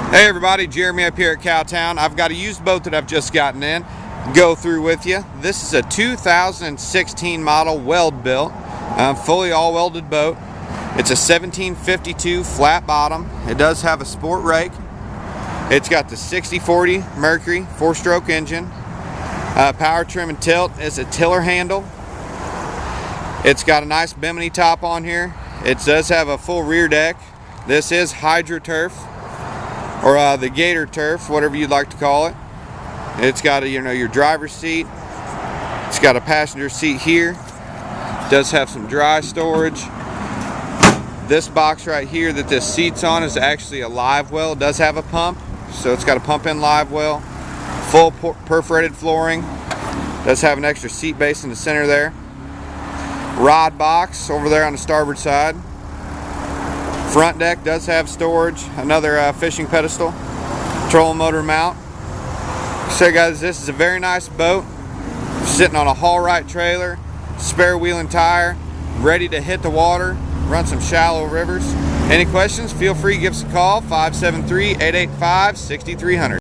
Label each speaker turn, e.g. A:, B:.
A: Hey everybody, Jeremy up here at Cowtown. I've got a used boat that I've just gotten in. Go through with you. This is a 2016 model Weld Built, fully all welded boat. It's a 1752 flat bottom. It does have a sport rake. It's got the 6040 Mercury 4-stroke engine. Power trim and tilt is a tiller handle. It's got a nice bimini top on here. It does have a full rear deck. This is Hydro Turf, or the Gator Turf, whatever you'd like to call it. It's got a, your driver's seat. It's got a passenger seat here. It does have some dry storage. This box right here that this seat's on is actually a live well. It does have a pump, so it's got a pump-in live well. Full perforated flooring. Does have an extra seat base in the center there. Rod box over there on the starboard side. Front deck does have storage, another fishing pedestal, trolling motor mount. So guys, this is a very nice boat, sitting on a haul right trailer, spare wheel and tire, ready to hit the water, run some shallow rivers. Any questions, feel free to give us a call, 573-885-6300.